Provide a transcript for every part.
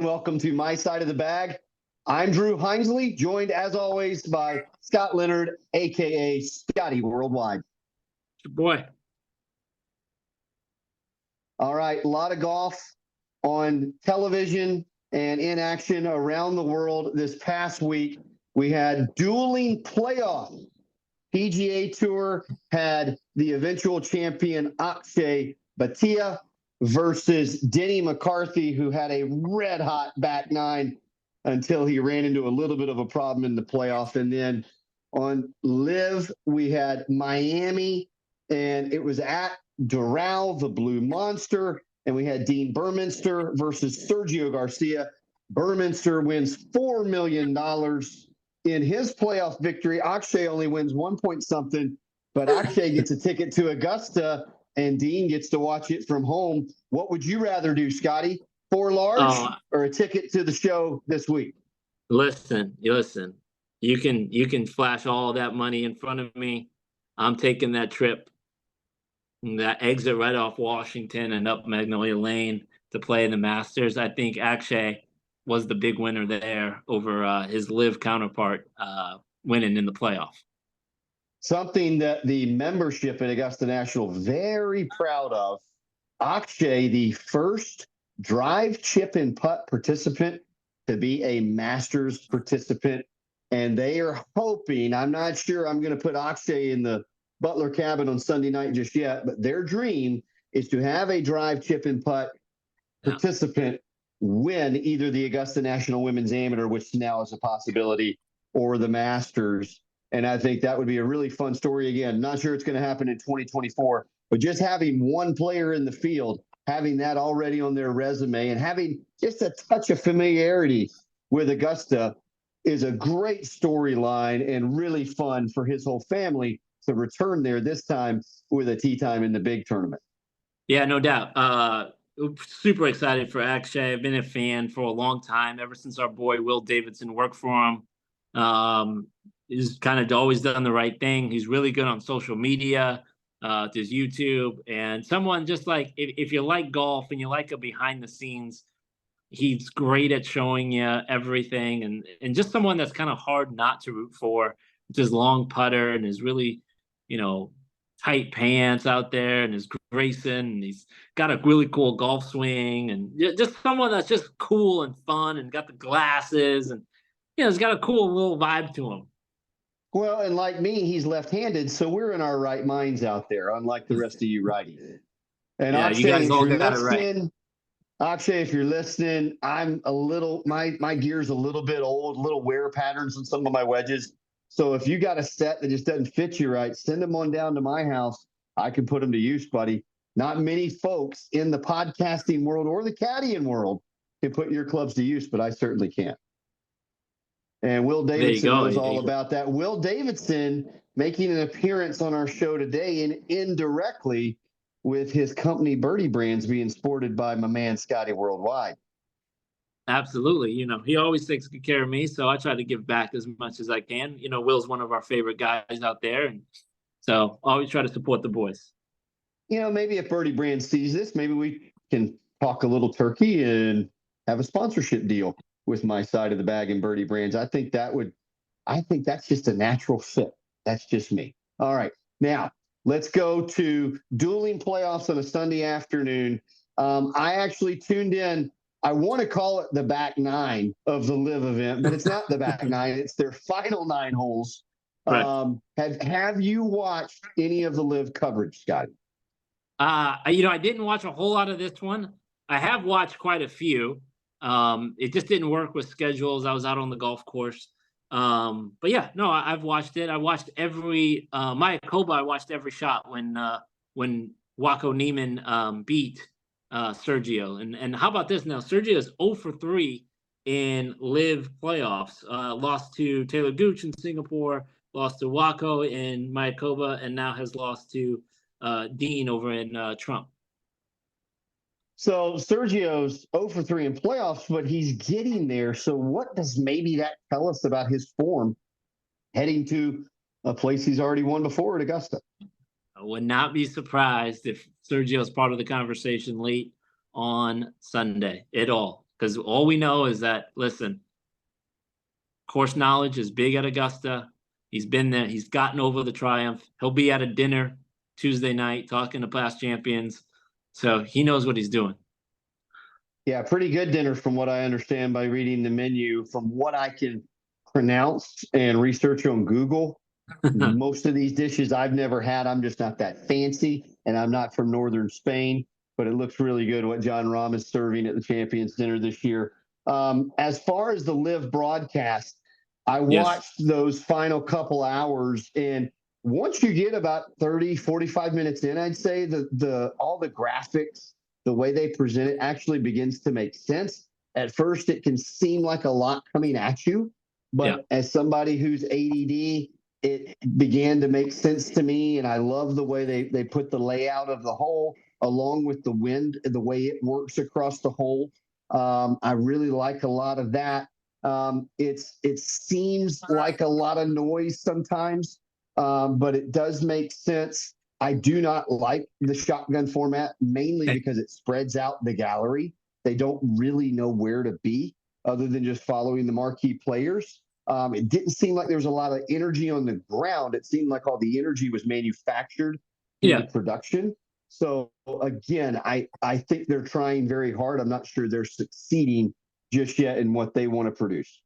Welcome to My Side of the Bag. I'm Drew Hinesley, joined as always by Scott Leonard, aka Scotty Worldwide. Good boy. All right, a lot of golf on television and in action around the world this past week. We had dueling playoffs. PGA Tour had the eventual champion Akshay Bhatia versus Denny McCarthy, who had a red-hot back nine until he ran into a little bit of a problem in the playoff. And then on LIV, we had Miami, and it was at Doral, the Blue Monster, and we had Dean Burmester versus Sergio Garcia. Burmester wins $4 million in his playoff victory. Akshay only wins 1 point something, but Akshay gets a ticket to Augusta, and Dean gets to watch it from home. What would you rather do, Scotty? 4 large or a ticket to the show this week? Listen. You can flash all that money in front of me. I'm taking that trip, that exit right off Washington and up Magnolia Lane to play in the Masters. I think Akshay was the big winner there over his LIV counterpart winning in the playoff. Something that the membership at Augusta National very proud of. Akshay, the first drive, chip, and putt participant to be a Masters participant. And they are hoping, I'm not sure I'm going to put Akshay in the Butler cabin on Sunday night just yet, but their dream is to have a drive, chip, and putt participant win either the Augusta National Women's Amateur, which now is a possibility, or the Masters. And I think that would be a really fun story. Again, not sure it's going to happen in 2024, but just having one player in the field, having that already on their resume, and having just a touch of familiarity with Augusta is a great storyline and really fun for his whole family to return there, this time with a tee time in the big tournament. Yeah, no doubt. Super excited for Akshay. I've been a fan for a long time, ever since our boy Will Davidson worked for him. He's kind of always done the right thing. He's really good on social media, his YouTube, and someone just like, if you like golf and you like a behind the scenes, he's great at showing you everything, and just someone that's kind of hard not to root for. It's his long putter and his really, tight pants out there, and his Grayson, and he's got a really cool golf swing, and just someone that's just cool and fun and got the glasses, and he's got a cool little vibe to him. Well, and like me, he's left-handed, so we're in our right minds out there, unlike the rest of you righties. And yeah, Akshay, you guys all got it right. Akshay, if you're listening, I'm a little, my gear's a little bit old, little wear patterns on some of my wedges. So if you got a set that just doesn't fit you right, send them on down to my house. I can put them to use, buddy. Not many folks in the podcasting world or the caddying world can put your clubs to use, but I certainly can. And Will Davidson knows all about that. Will Davidson making an appearance on our show today, and indirectly with his company Birdie Brands being sported by my man Scotty Worldwide. Absolutely. He always takes good care of me, so I try to give back as much as I can. Will's one of our favorite guys out there, and so always try to support the boys. Maybe if Birdie Brands sees this, maybe we can talk a little turkey and have a sponsorship deal with My Side of the Bag and Birdie Brands. I think that's just a natural fit. That's just me. All right. Now, let's go to dueling playoffs on a Sunday afternoon. I actually tuned in. I want to call it the back nine of the LIV event, but it's not the back nine. It's their final 9 holes. Right. Have you watched any of the LIV coverage, Scotty? I didn't watch a whole lot of this one. I have watched quite a few. It just didn't work with schedules. I was out on the golf course. But yeah, no, I've watched it. I watched every Mayakoba. I watched every shot when Waco Neiman beat Sergio. And how about this now? Sergio is 0 for 3 in LIV playoffs. Lost to Taylor Gooch in Singapore, lost to Waco in Mayakoba, and now has lost to Dean over in Trump. So Sergio's 0 for 3 in playoffs, but he's getting there. So what does maybe that tell us about his form heading to a place he's already won before at Augusta? I would not be surprised if Sergio is part of the conversation late on Sunday at all. because all we know is that, listen, course knowledge is big at Augusta. He's been there. He's gotten over the triumph. He'll be at a dinner Tuesday night talking to past champions. So he knows what he's doing. Yeah, pretty good dinner from what I understand by reading the menu. From what I can pronounce and research on Google, most of these dishes I've never had. I'm just not that fancy, and I'm not from northern Spain, but it looks really good what John Rahm is serving at the Champions Dinner this year. As far as the LIV broadcast, I watched those final couple hours, and once you get about 30, 45 minutes in, I'd say the all the graphics, the way they present it actually begins to make sense. At first, it can seem like a lot coming at you, but as somebody who's ADD, it began to make sense to me, and I love the way they put the layout of the hole along with the wind, the way it works across the hole. I really like a lot of that. It seems like a lot of noise sometimes, but it does make sense. I do not like the shotgun format, mainly because it spreads out the gallery. They don't really know where to be other than just following the marquee players. It didn't seem like there was a lot of energy on the ground. It seemed like all the energy was manufactured in the production. So again, I think they're trying very hard. I'm not sure they're succeeding just yet in what they want to produce.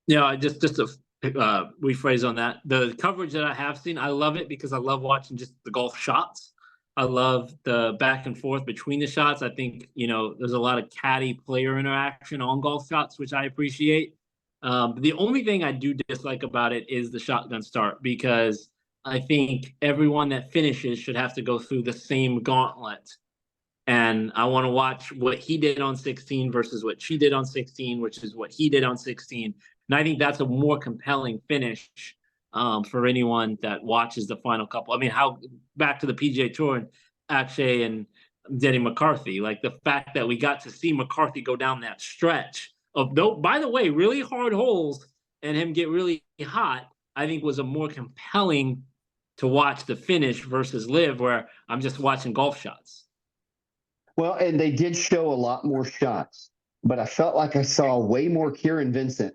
Yeah, just to rephrase on that, the coverage that I have seen, I love it because I love watching just the golf shots. I love the back and forth between the shots. I think, there's a lot of caddy player interaction on golf shots, which I appreciate. The only thing I do dislike about it is the shotgun start, because I think everyone that finishes should have to go through the same gauntlet. And I want to watch what he did on 16 versus what she did on 16, which is what he did on 16. And I think that's a more compelling finish for anyone that watches the final couple. I mean, back to the PGA Tour and Akshay and Denny McCarthy, like the fact that we got to see McCarthy go down that stretch of, by the way, really hard holes and him get really hot, I think was a more compelling to watch the finish versus LIV, where I'm just watching golf shots. Well, and they did show a lot more shots, but I felt like I saw way more Kieran Vincent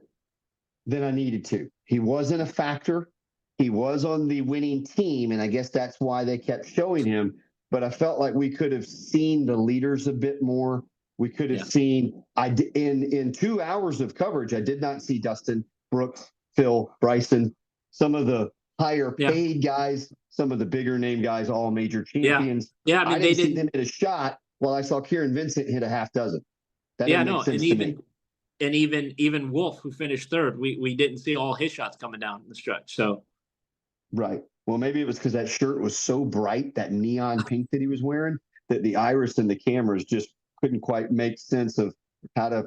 than I needed to. He wasn't a factor. He was on the winning team, and I guess that's why they kept showing him. But I felt like we could have seen the leaders a bit more. We could have seen in 2 hours of coverage, I did not see Dustin, Brooks, Phil, Bryson, some of the higher paid guys, some of the bigger name guys, all major champions. Yeah, I mean, didn't see them hit a shot. Well, I saw Kieran Vincent hit a half dozen. That didn't make sense to me. And even Wolf, who finished third, we didn't see all his shots coming down the stretch. So, right. Well, maybe it was because that shirt was so bright, that neon pink that he was wearing, that the iris and the cameras just couldn't quite make sense of how to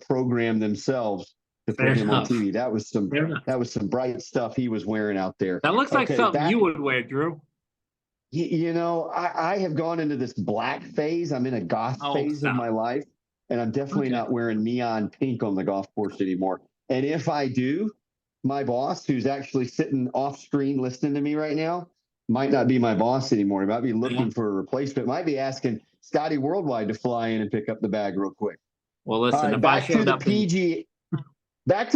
program themselves to put him on TV. That was some bright stuff he was wearing out there. That looks like something you would wear, Drew. I have gone into this black phase. I'm in a goth phase of my life, and I'm definitely not wearing neon pink on the golf course anymore. And if I do, my boss, who's actually sitting off screen listening to me right now, might not be my boss anymore. He might be looking for a replacement. Might be asking Scotty Worldwide to fly in and pick up the bag real quick. Well, listen, right, back to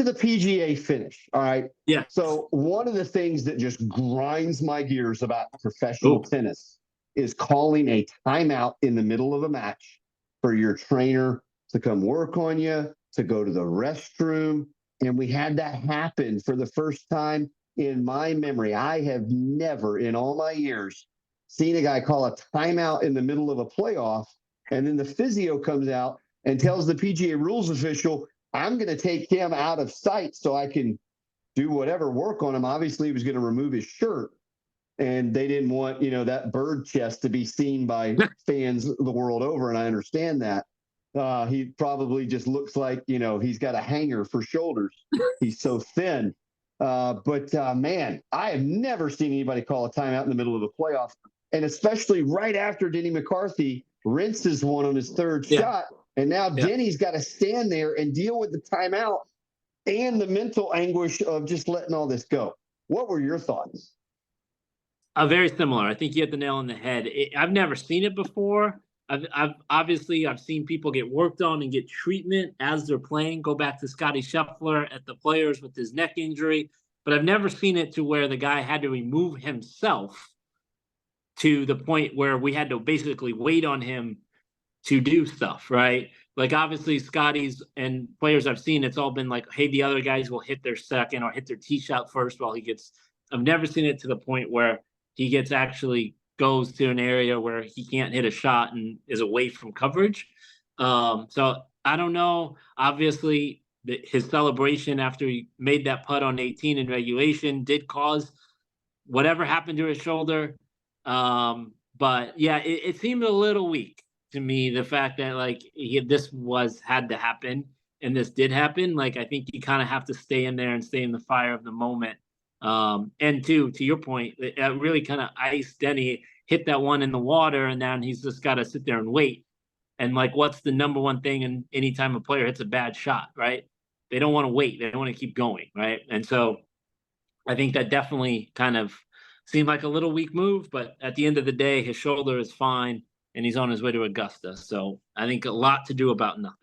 the PGA finish. All right. Yeah. So one of the things that just grinds my gears about professional tennis is calling a timeout in the middle of a match for your trainer to come work on you, to go to the restroom. And we had that happen for the first time in my memory. I have never in all my years seen a guy call a timeout in the middle of a playoff, and then the physio comes out and tells the PGA rules official, I'm going to take him out of sight so I can do whatever work on him. Obviously, he was going to remove his shirt, and they didn't want, that bird chest to be seen by fans the world over, and I understand that. He probably just looks like, he's got a hanger for shoulders. He's so thin. But man, I have never seen anybody call a timeout in the middle of the playoff, and especially right after Denny McCarthy rinses one on his third shot. And now Denny's got to stand there and deal with the timeout and the mental anguish of just letting all this go. What were your thoughts? Very similar. I think you hit the nail on the head. I've never seen it before. I've obviously I've seen people get worked on and get treatment as they're playing. Go back to Scotty Scheffler at the Players with his neck injury, but I've never seen it to where the guy had to remove himself to the point where we had to basically wait on him to do stuff, right? Like obviously Scotty's and players I've seen, it's all been like, hey, the other guys will hit their second or hit their tee shot first while he gets. I've never seen it to the point where he gets actually goes to an area where he can't hit a shot and is away from coverage. So I don't know. Obviously, his celebration after he made that putt on 18 in regulation did cause whatever happened to his shoulder. But yeah, it seemed a little weak to me, the fact that like this was had to happen and this did happen. Like I think you kind of have to stay in there and stay in the fire of the moment. And to your point, it really kind of iced Denny, hit that one in the water, and then he's just got to sit there and wait. And like, what's the number one thing? And anytime a player hits a bad shot, right? They don't want to wait. They want to keep going, right? And so I think that definitely kind of seemed like a little weak move, but at the end of the day, his shoulder is fine and he's on his way to Augusta. So I think a lot to do about nothing.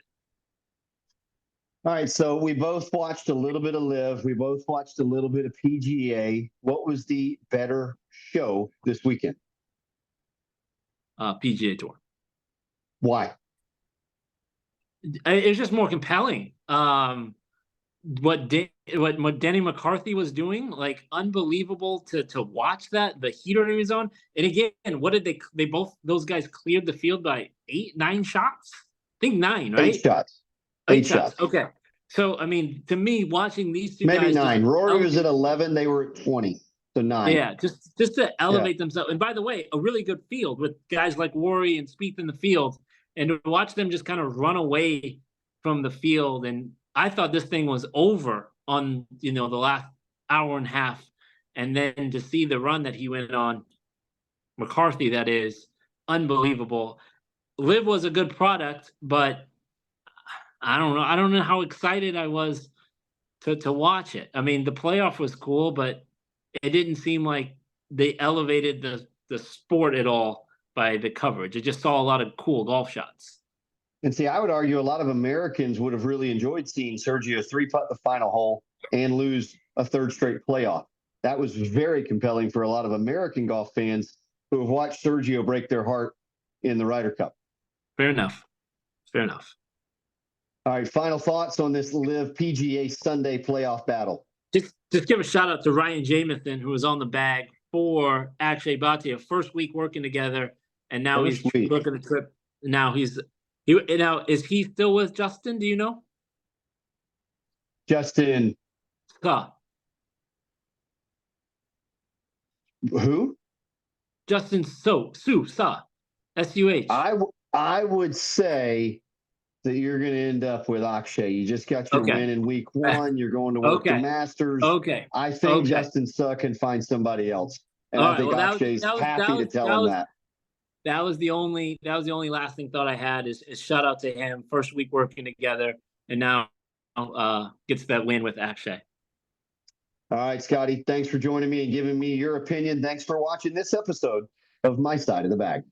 All right, so we both watched a little bit of LIV. We both watched a little bit of PGA. What was the better show this weekend? PGA Tour. Why? It was just more compelling. What Denny McCarthy was doing, like unbelievable to watch that, the heater he was on. And again, what did they both those guys cleared the field by 9 shots? I think 9, right? 8 shots. 8 shots. Okay. So I mean, to me, watching these two maybe guys 9. Rory was at 11, they were at 20. So 9. Yeah, just to elevate themselves. And by the way, a really good field with guys like Rory and Spieth in the field, and to watch them just kind of run away from the field. And I thought this thing was over on the last hour and a half, and then to see the run that he went on, McCarthy, that is unbelievable. LIV was a good product, but I don't know. I don't know how excited I was to watch it. I mean, the playoff was cool, but it didn't seem like they elevated the sport at all by the coverage. It just saw a lot of cool golf shots. And see, I would argue a lot of Americans would have really enjoyed seeing Sergio 3-putt the final hole and lose a 3rd straight playoff. That was very compelling for a lot of American golf fans who have watched Sergio break their heart in the Ryder Cup. Fair enough. Fair enough. All right, final thoughts on this LIV PGA Sunday playoff battle. Just give a shout out to Ryan Jamieson, who was on the bag for Akshay Bhatia, first week working together, and now he's booking a trip. Now is he still with Justin? Do you know? Justin. Suh. Who? Justin Suh. S-U-H. I would say that you're going to end up with Akshay. You just got your win in week 1. You're going to work the Masters. Okay. I think Justin Suh can find somebody else. And I think Akshay's happy to tell him that. That was the only lasting thought I had is shout out to him. First week working together, and now gets that win with Akshay. All right, Scotty, thanks for joining me and giving me your opinion. Thanks for watching this episode of My Side of the Bag.